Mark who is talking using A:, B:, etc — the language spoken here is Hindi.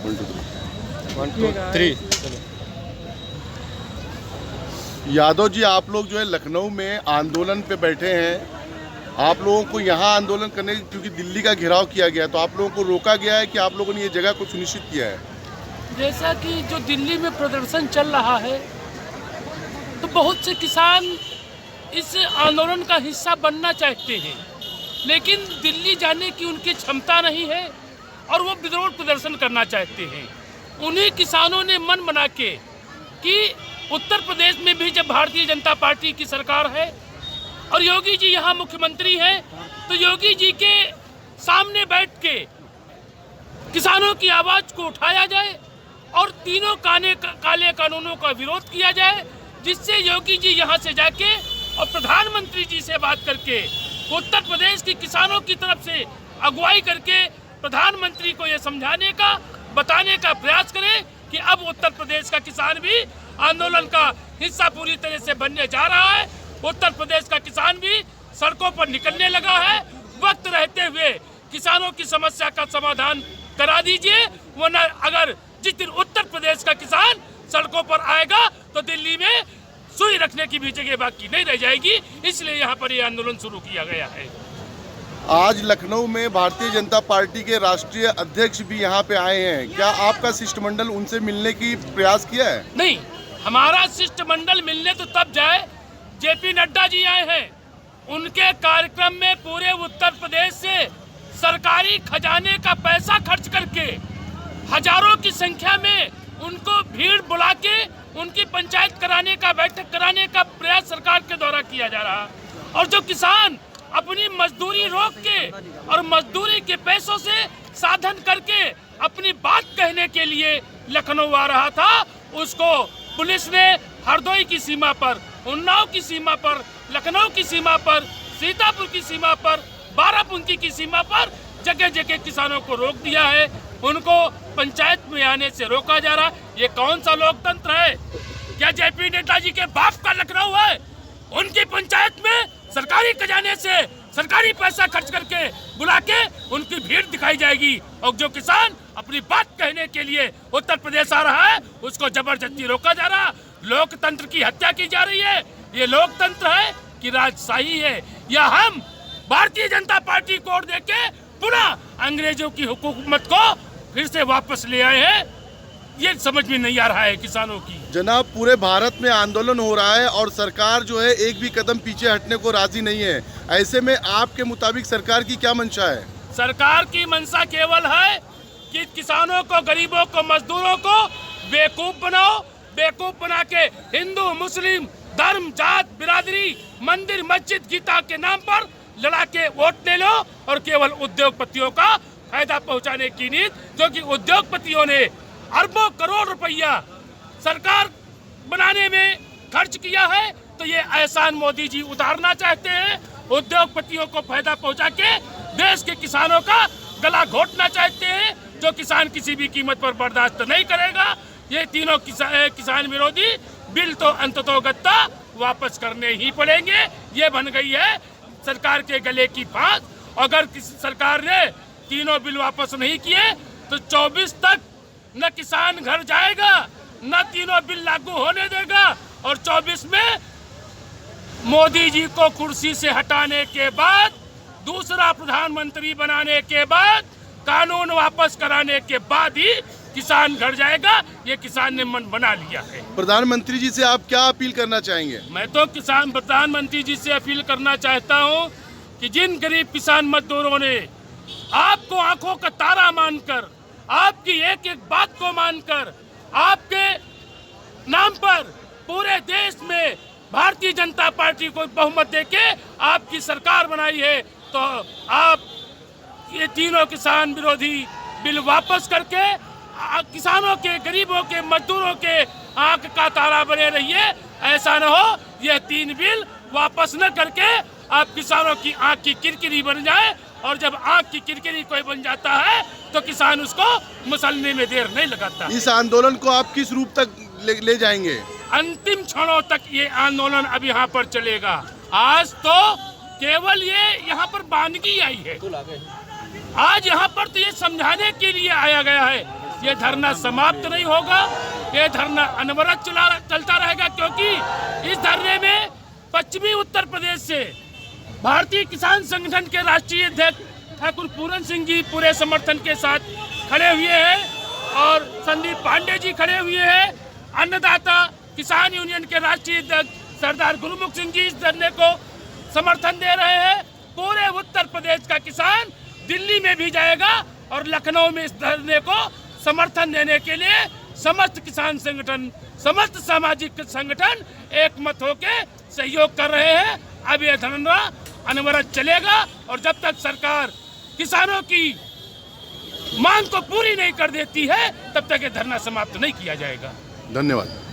A: 1 2 3
B: यादव जी, आप लोग जो है लखनऊ में आंदोलन पे बैठे हैं, आप लोगों को यहाँ आंदोलन करने क्योंकि दिल्ली का घेराव किया गया, तो आप लोगों को रोका गया है कि आप लोगों ने ये जगह को सुनिश्चित किया है?
C: जैसा कि जो दिल्ली में प्रदर्शन चल रहा है, तो बहुत से किसान इस आंदोलन का हिस्सा बनना चाहते हैं, लेकिन दिल्ली जाने की उनकी क्षमता नहीं है और वो विरोध प्रदर्शन करना चाहते हैं। उन्हीं किसानों ने मन बना के कि उत्तर प्रदेश में भी जब भारतीय जनता पार्टी की सरकार है और योगी जी यहाँ मुख्यमंत्री हैं, तो योगी जी के सामने बैठ के किसानों की आवाज़ को उठाया जाए और तीनों काले कानूनों का विरोध किया जाए, जिससे योगी जी यहाँ से जाके और प्रधानमंत्री जी से बात करके उत्तर प्रदेश के किसानों की तरफ से अगुवाई करके प्रधानमंत्री को ये समझाने का, बताने का प्रयास करें कि अब उत्तर प्रदेश का किसान भी आंदोलन का हिस्सा पूरी तरह से बनने जा रहा है। उत्तर प्रदेश का किसान भी सड़कों पर निकलने लगा है। वक्त रहते हुए किसानों की समस्या का समाधान करा दीजिए, वरना अगर जिस दिन उत्तर प्रदेश का किसान सड़कों पर आएगा तो दिल्ली में सुई रखने की भी जगह बाकी नहीं रह जाएगी। इसलिए यहाँ पर ये आंदोलन शुरू किया गया है।
B: आज लखनऊ में भारतीय जनता पार्टी के राष्ट्रीय अध्यक्ष भी यहाँ पे आए हैं, क्या आपका शिष्टमंडल उनसे मिलने की प्रयास किया है?
C: नहीं, हमारा शिष्टमंडल मिलने तो तब जाए, जेपी नड्डा जी आए हैं, उनके कार्यक्रम में पूरे उत्तर प्रदेश से सरकारी खजाने का पैसा खर्च करके हजारों की संख्या में उनको भीड़ बुला के उनकी पंचायत कराने का, बैठक कराने का प्रयास सरकार के द्वारा किया जा रहा। और जो किसान अपनी मजदूरी रोक के और मजदूरी के पैसों से साधन करके अपनी बात कहने के लिए लखनऊ आ रहा था, उसको पुलिस ने हरदोई की सीमा पर, उन्नाव की सीमा पर, लखनऊ की सीमा पर, सीतापुर की सीमा पर, बाराबंकी की सीमा पर जगह जगह किसानों को रोक दिया है। उनको पंचायत में आने से रोका जा रहा। ये कौन सा लोकतंत्र है? क्या जेपी नड्डा जी के बाप का लखनऊ है? उनकी पंचायत में सरकारी खजाने से सरकारी पैसा खर्च करके बुला के उनकी भीड़ दिखाई जाएगी, और जो किसान अपनी बात कहने के लिए उत्तर प्रदेश आ रहा है उसको जबरदस्ती रोका जा रहा। लोकतंत्र की हत्या की जा रही है। ये लोकतंत्र है कि राजशाही है, या हम भारतीय जनता पार्टी को वोट देके पुनः अंग्रेजों की हुकूमत को फिर से वापस ले आए हैं? ये समझ में नहीं आ रहा है किसानों की।
B: जनाब, पूरे भारत में आंदोलन हो रहा है और सरकार जो है एक भी कदम पीछे हटने को राजी नहीं है। ऐसे में आपके मुताबिक सरकार की क्या मंशा है?
C: सरकार की मंशा केवल है कि किसानों को, गरीबों को, मजदूरों को बेवकूफ बनाओ, बेवकूफ बना के हिंदू मुस्लिम धर्म जात बिरादरी मंदिर मस्जिद गीता के नाम पर लड़ा के वोट ले लो, और केवल उद्योगपतियों का फायदा पहुंचाने की नीति, जो कि उद्योगपतियों ने अरबों करोड़ रुपया सरकार बनाने में खर्च किया है, तो ये एहसान मोदी जी उतारना चाहते हैं। उद्योगपतियों को फायदा पहुंचा के देश के किसानों का गला घोटना चाहते हैं, जो किसान किसी भी कीमत पर बर्दाश्त नहीं करेगा। ये तीनों किसान विरोधी बिल तो अंततोगत्ता वापस करने ही पड़ेंगे। ये बन गई है सरकार के गले की फांस। अगर किसी सरकार ने तीनों बिल वापस नहीं किए तो 24 तक न किसान घर जाएगा, न तीनों बिल लागू होने देगा, और 24 में मोदी जी को कुर्सी से हटाने के बाद, दूसरा प्रधानमंत्री बनाने के बाद, कानून वापस कराने के बाद ही किसान घर जाएगा। ये किसान ने मन बना लिया है।
B: प्रधानमंत्री जी से आप क्या अपील करना चाहेंगे?
C: मैं तो प्रधानमंत्री जी से अपील करना चाहता हूं कि जिन गरीब किसान मजदूरों ने आपको आंखों का तारा मानकर, आपकी एक एक बात को मानकर, आपके नाम पर पूरे देश में भारतीय जनता पार्टी को बहुमत देके आपकी सरकार बनाई है, तो आप ये तीनों किसान विरोधी बिल वापस करके किसानों के, गरीबों के, मजदूरों के आंख का तारा बने रहिए। ऐसा न हो ये 3 बिल वापस न करके आप किसानों की आंख की किरकिरी बन जाए, और जब आंख की किरकिरी कोई बन जाता है तो किसान उसको मसलने में देर नहीं लगाता।
B: इस आंदोलन को आप किस रूप तक ले जाएंगे?
C: अंतिम क्षणों तक ये आंदोलन अब यहाँ पर चलेगा। आज तो केवल ये यहाँ पर बानगी आई है, आज यहाँ पर तो ये समझाने के लिए आया गया है ये धरना समाप्त नहीं होगा। ये धरना अनवरत चलता रहेगा, क्योंकि इस धरने में पश्चिमी उत्तर प्रदेश से भारतीय किसान संगठन के राष्ट्रीय अध्यक्ष ठाकुर पूरन सिंह जी पूरे समर्थन के साथ खड़े हुए हैं और संदीप पांडे जी खड़े हुए हैं। अन्नदाता किसान यूनियन के राष्ट्रीय अध्यक्ष सरदार गुरुमुख सिंह जी इस धरने को समर्थन दे रहे हैं। पूरे उत्तर प्रदेश का किसान दिल्ली में भी जाएगा और लखनऊ में इस धरने को समर्थन देने के लिए समस्त किसान संगठन, समस्त सामाजिक संगठन एक मत होकर सहयोग कर रहे हैं। अब यह धरना अनवरत चलेगा और जब तक सरकार किसानों की मांग को पूरी नहीं कर देती है तब तक ये धरना समाप्त नहीं किया जाएगा।
B: धन्यवाद।